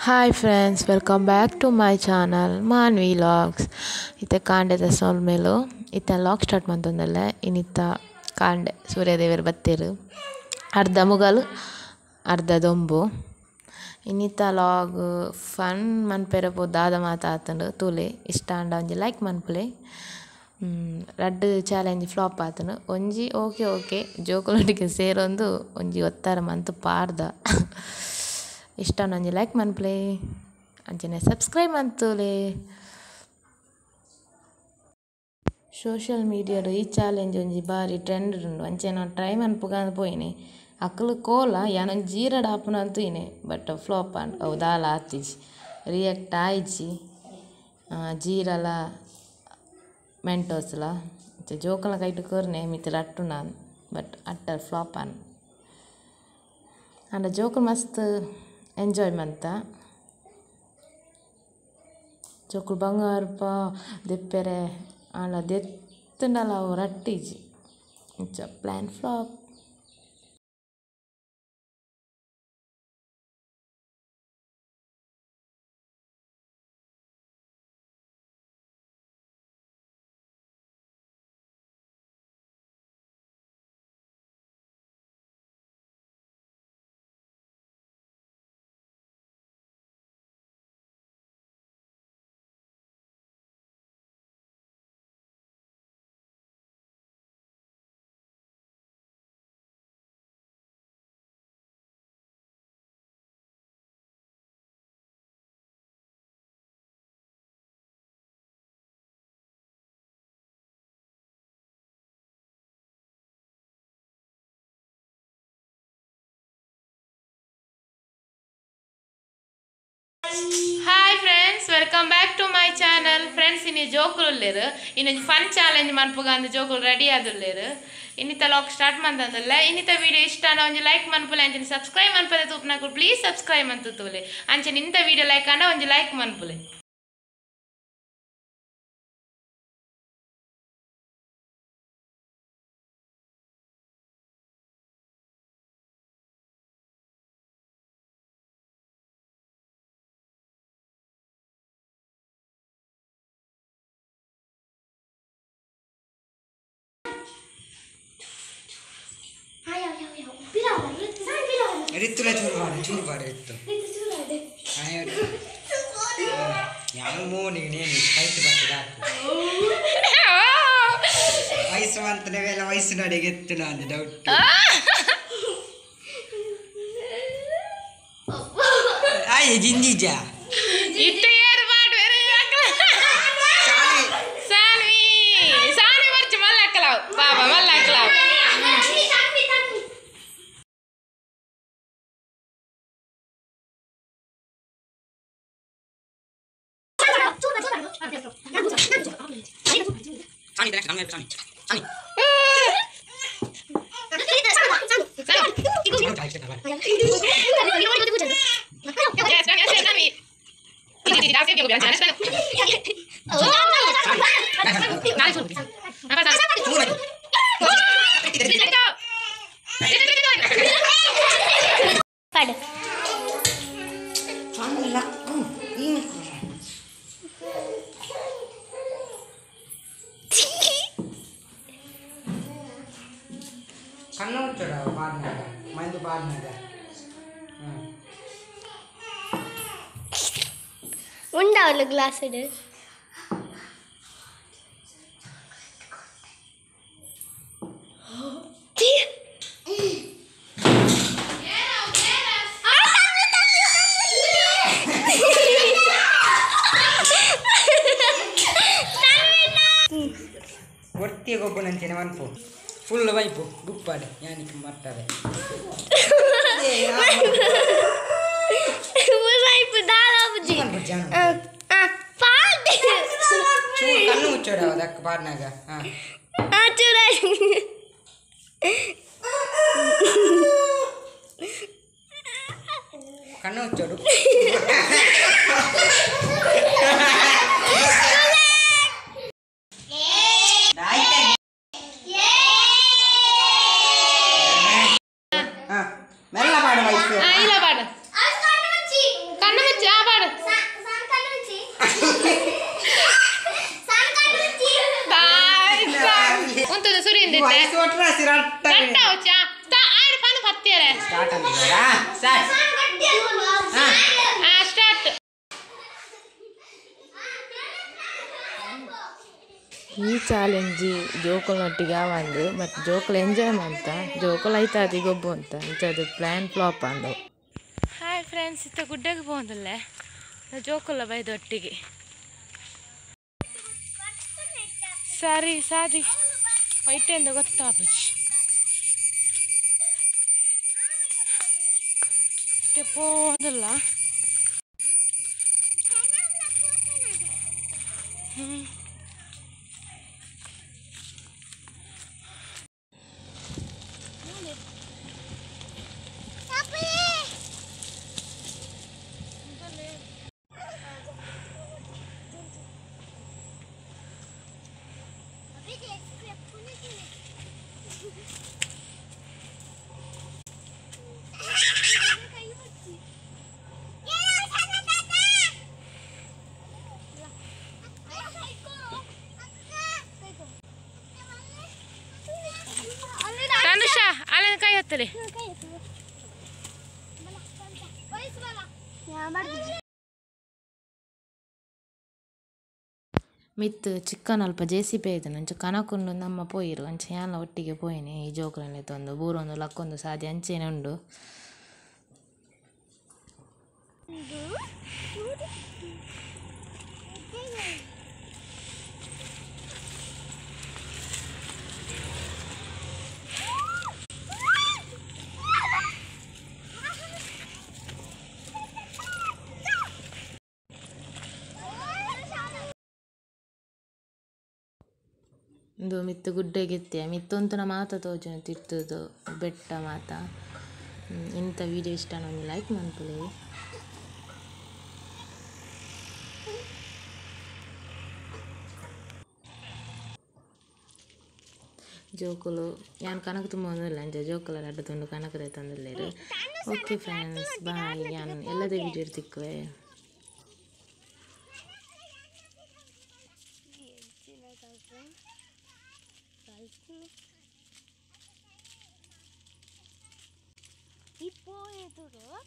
Hi friends, welcome back to my channel Maanvi vlogs. Ite kaandeda solmelu ite vlog start mantondelle inita kaande Suryadevaru batteru arda mugalu arda dombu inita vlog fun manpere po dada maatatundu tule istanda onji like manpule ರಡ್ಡು challenge flop ಆತನು ಒಂಜಿ okay ಜೋಕುಲೊಟ್ಟಿಗೆ ಸೇರೊಂದು ಒಂಜಿ ಒತ್ತರ month ಪಾಡ್ದ ಇಷ್ಟ ಒಂಜಿ like ಮನ್ಪ್ಲೆ ಅಂಚನೆ subscribe ಮಂತುಲೆ. Social ಮೀಡಿಯಾಡು ಈ challenge ಒಂಜಿ ಬಾರಿ ಟ್ರೆಂಡ್ ಉಂಡು ಅಂಚೆ ನಾನು ಟ್ರೈ ಮನ್ಪುಗಾಂದು ಪೋಯಿನಿ ಅಕ್ಕಲು ಕೋಲ ಯಾನೊಂದು ಜೀರಡ್ ಆಪುನ ಅಂತುಯಿನಿ ಬಟ್ ಫ್ಲಾಪ್ ಅಂಡ್ ಅವು ದಾಲ ಆತಿಜಿ ರಿಯಾಕ್ಟ್ ಆಯ್ಜಿ ಜೀರಲ ಮೆಂಟೋಸ್ಲ ಜೋಕಲ ಕೈಟು ಕೊರ್ನೆ ಮಿತ್ರ ಅಟ್ಟು ನಾನು ಬಟ್ ಅಟ್ಟ ಫ್ಲಾಪ್ ಅನ್ ಅಂಡ ಜೋಕುಲು ಮಸ್ತ್ ಎಂಜಾಯ್ ಮಂತ ಜೋಕುಲು ಬಂಗಾರಪ ದೆಪ್ಪೆರೆ ಆಂಡ ದೆತ್ತುಂಡಲ ಅವು ರಟ್ಟಿಜಿ ಇಂಚ plan flop. Hi friends, welcome back to my channel. Friends, ಇನ್ನು ಜೋಕುಲ್ಲೇರು ಇನ್ನೊಂದು ಫನ್ ಚಾಲೆಂಜ್ ಮನ್ಪುಗಂದು ಜೋಕುಲು ರೆಡಿ ಆದುಲ್ಲೇರು. ಇನ್ನಿತ ಲಾಕ್ ಸ್ಟಾರ್ಟ್ ಮಂತಂದಲ್ಲ. ಇನ್ನಿತ ವಿಡಿಯೋ ಇಷ್ಟ ಒಂಜಿ ಲೈಕ್ ಮನ್ಪುಲೆ ಅಂಚನೆ ಸಬ್ಸ್ಕ್ರೈಬ್ ಮನ್ಪದೆ ತೂಪ್ನಾಕು ಪ್ಲೀಸ್ ಸಬ್ಸ್ಕ್ರೈಬ್ ಮಂತುತ್ತುಲೆ ಅಂಚನೆ ಇಂಥ ವಿಡಿಯೋ ಲೈಕ್ ಅಂಡ ಒಂಜಿ ಲೈಕ್ ಮನ್ಪುಲೆ. ರಿತ್ತುಲೆ ಚೂರು ಬಾಡ ರಿತ್ತು ಯಾವ ಮೋನಿಗೆ ನೇನು ಕೈಟ್ ಬರ್ತದ ವಯಸ್ಸು ಅಂತನೇವೆಲ್ಲ ವಯಸ್ಸು ನಡಿಗೆ ಎತ್ತು ನಾನು ಡೌಟ್ ಆಯ್ ಜಿಂಜಿಜ ಕಣ್ಣು ಹುಚ್ಚೋಡ ಬಾಡ್ನಾಗ ಮಂದು ಬಾಡ್ನಾಗ ഉണ്ടാവല്ലോ ഗ്ലാസ് ഇട് ಒಟ್ಟಿಗೆ ಗೊಬ್ಬನಂತೇನೆ ಮನ್ಪು ಫುಲ್ ವೈಪು ಗುಪ್ಪಾಡೆ ಯಾನಿಕ್ಕೆ ಮಾಡ್ತಾರೆ ಕಣ್ಣು ಮುಚ್ಚೋಡ ಅದಕ್ಕೆ ಬಾಡ್ನಾಗ ಕಣ್ಣು ಮುಚ್ಚೋಡು ಮೆಲ್ಲ ಮಾಡು ವಯಸ್ಸು ಇಲ್ಲ ಬಾಡ ಕಣ್ಣು ಜಾಬಾಡು ಉಂತದ ಸುರಿಯಿಂದ ಆಡು ಪನು ಹತ್ತಿಯರೆ ಸ್ಟಾರ್ಟ್. ಈ ಚಾಲೆಂಜ್ ಜೋಕುಲೊಟ್ಟಿಗೆ ಆವಂದು ಮತ್ತು ಜೋಕುಲು ಎಂಜಾಯ್ ಮಾಡ್ತ ಜೋಕುಲು ಐತಾದಿ ಗೊಬ್ಬು ಅಂತ ಇಂಥದ್ದು ಪ್ಲ್ಯಾನ್ ಫ್ಲಾಪ್ ಅಂದು. ಹಾಯ್ ಫ್ರೆಂಡ್ಸ್, ಇತ್ತ ಗುಡ್ಡಕ್ಕೆ ಹೋದಲ್ಲೇ ಜೋಕುಲ ಬೈದೊಟ್ಟಿಗೆ ಸರಿ ಸಾದಿ ವೈಟೆಂದ ಗೊತ್ತಾಪುಜಿ ಹೋದಲ್ಲ. ತನುಷಾ ಅಲ್ಲ ಕೈ ಹತ್ತಲಿ ಮಿತ್ತು ಚಿಕ್ಕನ್ ಅಲ್ಪ JCB ಆಯ್ತು ಅಂಚೆ ಕನಕೊಂಡು ನಮ್ಮ ಪೋಯಿರು ಅಂಚೆ ಯಾನ ಒಟ್ಟಿಗೆ ಪೋಯಿನಿ ಈ ಜೋಕುಲಲ್ಲಿ ತಂದು ಬೂರೊಂದು ಲಕ್ಕೊಂದು ಸಾದಿ ಅಂಚೆನೆ ಉಂಡು. ಇಂದು ಮಿತ್ತು ಗುಡ್ಡೆಗಿತ್ತೆ ಮಿತ್ತೊಂತನ ಮಾತ ತೋಜನ ತಿತ್ತದು ಬೆಟ್ಟ ಮಾತ. ಇಂಥ ವಿಡಿಯೋ ಇಷ್ಟ ನನಗೆ ಲೈಕ್ ಮಾಡ್ಕೊಳ್ಳಿ. ಜೋಕುಲು ಯಾನ್ ಕನಕ ತುಂಬ ಒಂದಿಲ್ಲ ಅಂಚೆ ಜೋಕುಲ ಅಡ್ಡ ತುಂಡು ಕನಕದ ತಂದಿಲ್ಲೇರು. ಓಕೆ ಫ್ರೆಂಡ್ಸ್, ಬಾಯ್. ಯಾನ್ ಎಲ್ಲದೇ ವಿಡಿಯೋ ತಿಕ್ಕುವೆ. Ipo itu loh.